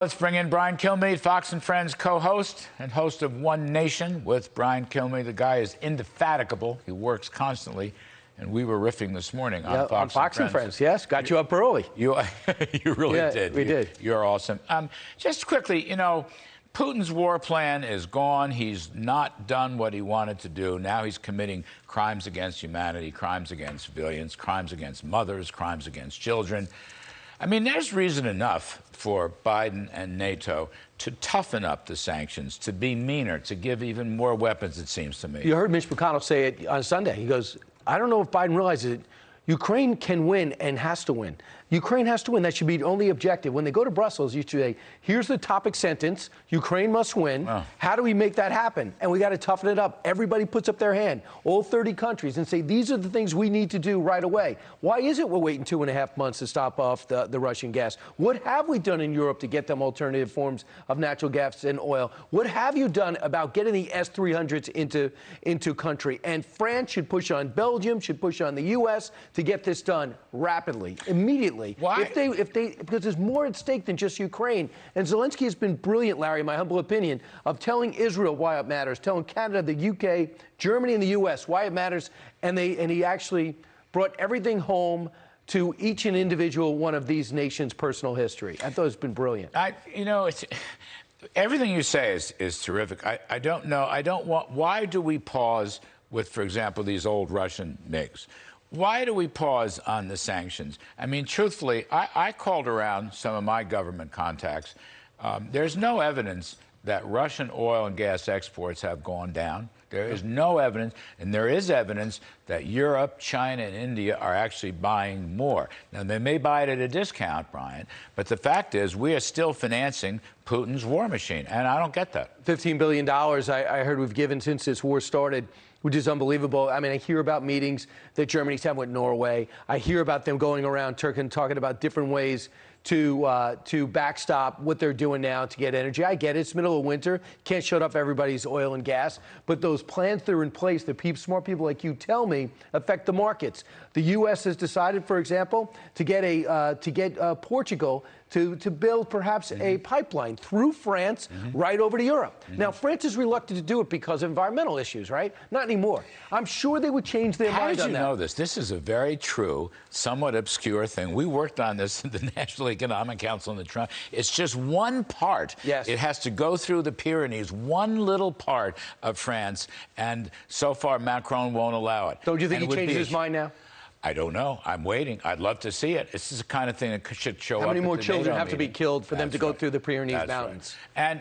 Let's bring in Brian Kilmeade, Fox and Friends co-host and host of One Nation with Brian Kilmeade. The guy is indefatigable. He works constantly. And we were riffing this morning on Fox and Friends. Yes, got you up early. You really did. We did. You're awesome. Just quickly, Putin's war plan is gone. He's not done what he wanted to do. Now he's committing crimes against humanity, crimes against civilians, crimes against mothers, crimes against children. I mean, there's reason enough for Biden and NATO to toughen up the sanctions, to be meaner, to give even more weapons, it seems to me. You heard Mitch McConnell say it on Sunday. He goes, I don't know if Biden realizes it. Ukraine can win and has to win. Ukraine has to win. That should be the only objective. When they go to Brussels, you should say, here's the topic sentence. Ukraine must win. Oh. How do we make that happen? And we got to toughen it up. Everybody puts up their hand, all 30 countries, and say, these are the things we need to do right away. Why is it we're waiting 2.5 months to stop off the Russian gas? What have we done in Europe to get them alternative forms of natural gas and oil? What have you done about getting the S-300s into country? And France should push on Belgium, should push on the U.S. to get this done rapidly, immediately. Why? Because there's more at stake than just Ukraine. And Zelensky has been brilliant, Larry, in my humble opinion, of telling Israel why it matters, telling Canada, the UK, Germany, and the US why it matters. And he actually brought everything home to each and individual one of these nations' personal history. I thought it's been brilliant. Everything you say is terrific. I don't know. Why do we pause with, for example, these old Russian MiGs? Why do we pause on the sanctions? I mean, truthfully, I called around some of my government contacts. There's no evidence that Russian oil and gas exports have gone down. There is no evidence, and there is evidence that Europe, China, and India are actually buying more. Now, they may buy it at a discount, Brian, but the fact is we are still financing Putin's war machine, and I don't get that. $15 billion I heard we've given since this war started, which is unbelievable. I mean, I hear about meetings that Germany's having with Norway. I hear about them going around Turkey and talking about different ways to backstop what they're doing now to get energy. I get it. It's middle of winter. Can't shut off everybody's oil and gas. But those plans that are in place that smart people like you tell me affect the markets. The U.S. has decided, for example, to get Portugal to build perhaps a pipeline through France right over to Europe. Now, France is reluctant to do it because of environmental issues, right? Not anymore. I'm sure they would change their mind on that. How did you know this? This is a very true, somewhat obscure thing. We worked on this in the National Economic Council and the Trump. It's just one part. Yes. It has to go through the Pyrenees, one little part of France, and so far Macron won't allow it. Don't you think he changes his mind now? I don't know. I'm waiting. I'd love to see it. This is the kind of thing that should show up. How many more children have meeting. to be killed for them to go through the Pyrenees Mountains? Right. And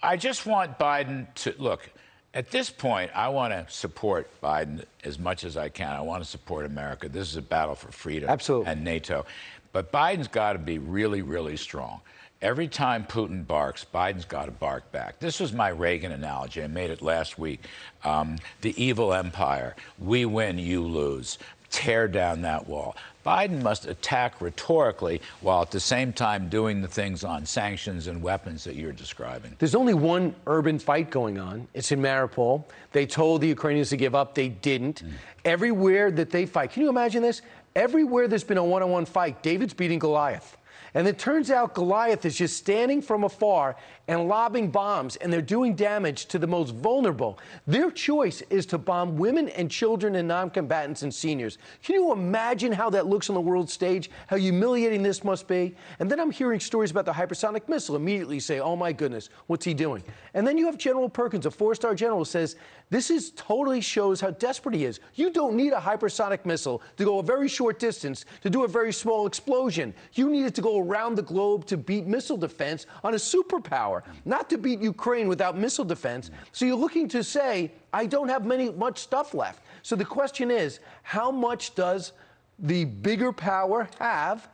I just want Biden to look. At this point, I want to support Biden as much as I can. I want to support America. This is a battle for freedom. Absolutely. And NATO. But Biden's got to be really, really strong. Every time Putin barks, Biden's got to bark back. This was my Reagan analogy. I made it last week. The evil empire. We win, you lose. Tear down that wall. Biden must attack rhetorically while at the same time doing the things on sanctions and weapons that you're describing. There's only one urban fight going on. It's in Mariupol. They told the Ukrainians to give up. They didn't. Everywhere that they fight, can you imagine this? Everywhere there's been a one-on-one fight, David's beating Goliath. And it turns out Goliath is just standing from afar and lobbing bombs, and they're doing damage to the most vulnerable. Their choice is to bomb women and children and non-combatants and seniors. Can you imagine how that looks on the world stage, how humiliating this must be? And then I'm hearing stories about the hypersonic missile. Immediately say, oh, my goodness, what's he doing? And then you have General Perkins, a four-star general, says, this is totally shows how desperate he is. You don't need a hypersonic missile to go a very short distance to do a very small explosion. You need it to go around the globe to beat missile defense on a superpower, not to beat Ukraine without missile defense. So you're looking to say, I don't have much stuff left. So the question is, how much does the bigger power have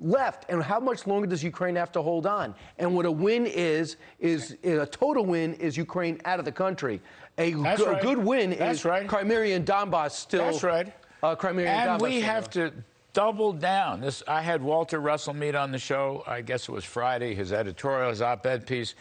left, and how much longer does Ukraine have to hold on? And what a win is a total win is Ukraine out of the country. A good win is Crimea and Donbass still. That's right. Crimea and Donbass. And we have to double down. I had Walter Russell Mead on the show, I guess it was Friday, his editorial, his op-ed piece.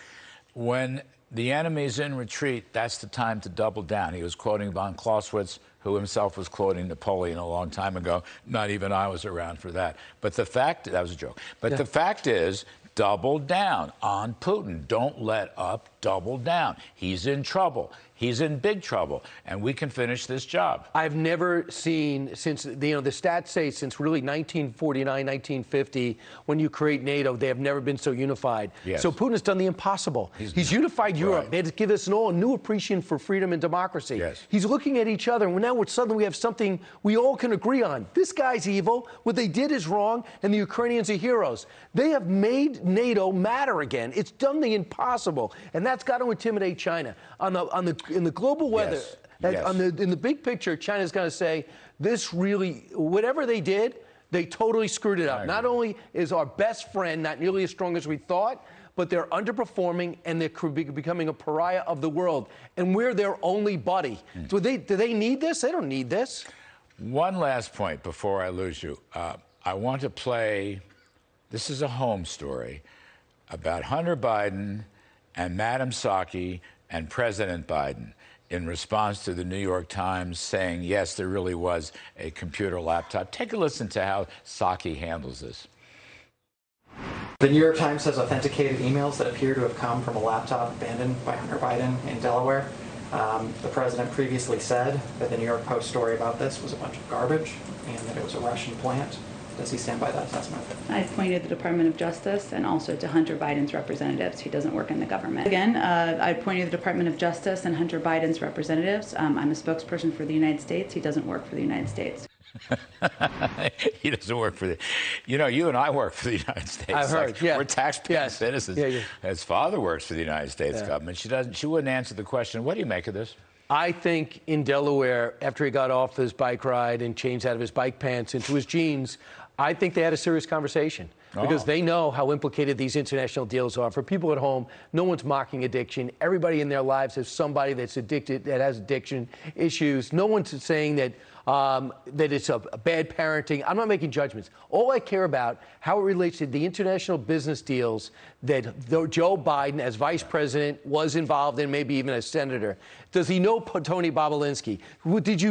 When the enemy's in retreat, that's the time to double down. He was quoting von Clausewitz, who himself was quoting Napoleon a long time ago. Not even I was around for that. But the fact, that was a joke. But the fact is, double down on Putin. Don't let up, double down. He's in trouble. He's in big trouble, and we can finish this job. I've never seen, since, the stats say since really 1949, 1950, when you create NATO, they have never been so unified. Yes. So Putin has done the impossible. He's unified Europe. Right. They had to give us all a new appreciation for freedom and democracy. Yes. He's looking at each other, and now suddenly we have something we all can agree on. This guy's evil. What they did is wrong, and the Ukrainians are heroes. They have made NATO matter again. It's done the impossible, and that's got to intimidate China. In the global weather, Yes. in the big picture, China's going to say, this really, whatever they did, they totally screwed it up. Not only is our best friend not nearly as strong as we thought, but they're underperforming and they're becoming a pariah of the world. And we're their only buddy. Do they need this? They don't need this. One last point before I lose you. I want to play, this is a home story, about Hunter Biden and Madam Psaki and President Biden in response to the New York Times saying, yes, there really was a computer laptop. Take a listen to how Psaki handles this. The New York Times has authenticated emails that appear to have come from a laptop abandoned by Hunter Biden in Delaware. The president previously said that the New York Post story about this was a bunch of garbage and that it was a Russian plant. Does he stand by that assessment? I've pointed the Department of Justice and also to Hunter Biden's representatives. He doesn't work in the government. Again, I pointed the Department of Justice and Hunter Biden's representatives. I'm a spokesperson for the United States. He doesn't work for the United States. He doesn't work for the, you and I work for the United States. I've heard, yeah. We're taxpaying Yes. citizens. Yeah. His father works for the United States government. She wouldn't answer the question. What do you make of this? I think in Delaware, after he got off his bike ride and changed out of his bike pants into his jeans, I think they had a serious conversation because they know how implicated these international deals are. For people at home, no one's mocking addiction. Everybody in their lives has somebody that's addicted, that has addiction issues. No one's saying that that it's a bad parenting. I'm not making judgments. All I care about how it relates to the international business deals that Joe Biden, as vice president, was involved in, maybe even as senator. Does he know Tony Bobulinski? Did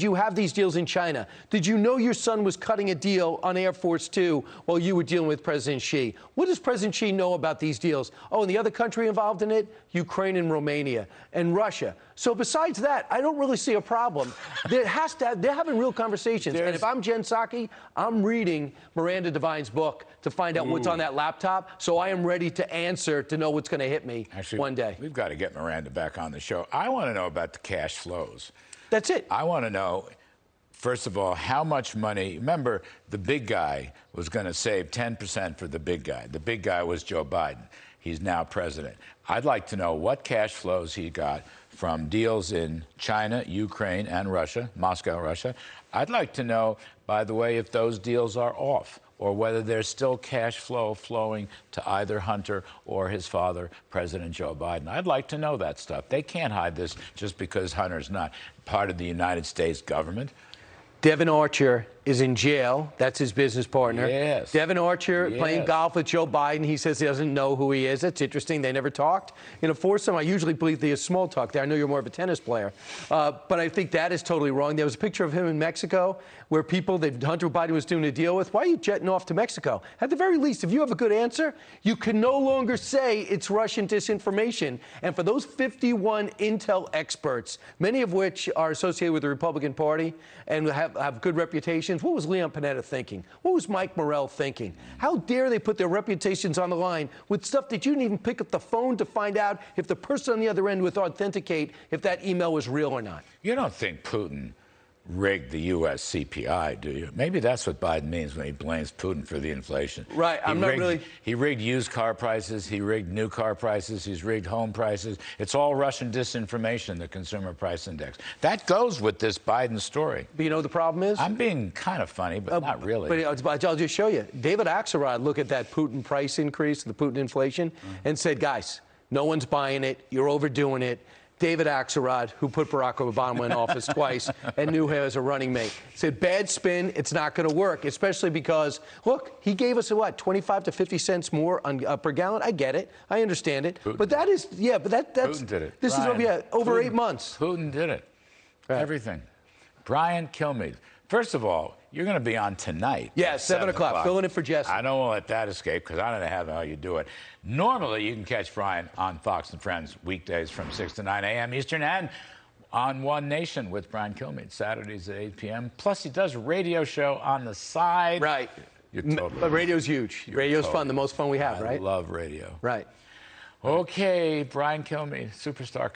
you have these deals in China? Did you know your son was cutting a deal on Air Force Two while you were dealing with President Xi? What does President Xi know about these deals? Oh, and the other country involved in it? Ukraine and Romania and Russia. So besides that, I don't really see a problem. They're having real conversations. And if I'm Jen Psaki, I'm reading Miranda Devine's book to find out what's on that laptop. So I am ready to answer to know what's going to hit me one day. We've got to get Miranda back on the show. I want to know about the cash flows. That's it. I want to know, first of all, how much money. Remember, the big guy was going to save 10% for the big guy. The big guy was Joe Biden. He's now president. I'd like to know what cash flows he got from deals in China, Ukraine, and Russia, Moscow, Russia. I'd like to know, by the way, if those deals are off or whether there's still cash flow flowing to either Hunter or his father, President Joe Biden. I'd like to know that stuff. They can't hide this just because Hunter's not part of the United States government. Devin Archer is in jail. That's his business partner. Yes. Devin Archer playing golf with Joe Biden. He says he doesn't know who he is. That's interesting. They never talked. In a foursome, I usually believe there's small talk there. I know you're more of a tennis player. But I think that is totally wrong. There was a picture of him in Mexico where people that Hunter Biden was doing a deal with. Why are you jetting off to Mexico? At the very least, if you have a good answer, you can no longer say it's Russian disinformation. And for those 51 intel experts, many of which are associated with the Republican Party and have good reputations, what was Leon Panetta thinking? What was Mike Morrell thinking? How dare they put their reputations on the line with stuff that you didn't even pick up the phone to find out if the person on the other end would authenticate if that email was real or not? You don't think Putin rigged the U.S. CPI, do you? Maybe that's what Biden means when he blames Putin for the inflation. Right, He rigged used car prices, he rigged new car prices, he's rigged home prices. It's all Russian disinformation, the Consumer Price Index. That goes with this Biden story. But you know what the problem is? I'm being kind of funny, but not really. But I'll just show you. David Axelrod looked at that Putin price increase, the Putin inflation, and said, guys, no one's buying it. You're overdoing it. David Axelrod, who put Barack Obama in office twice and knew him as a running mate, said, bad spin, it's not going to work, especially because, look, he gave us, 25 to 50 cents more per gallon. I get it. I understand it. Putin. But that is, that's... Putin did it. This Brian, is over Putin, 8 months. Putin did it. Right. Everything. Brian Kilmeade. First of all, you're going to be on tonight. Yeah, at 7 o'clock. Filling in for Jesse. I don't want to let that escape because I don't know how the hell you do it. Normally, you can catch Brian on Fox and Friends weekdays from 6 to 9 a.m. Eastern and on One Nation with Brian Kilmeade, Saturdays at 8 p.m. Plus, he does a radio show on the side. Right. But radio's huge. Radio's fun, the most fun we have, right? I love radio. Right. Okay, Brian Kilmeade, superstar.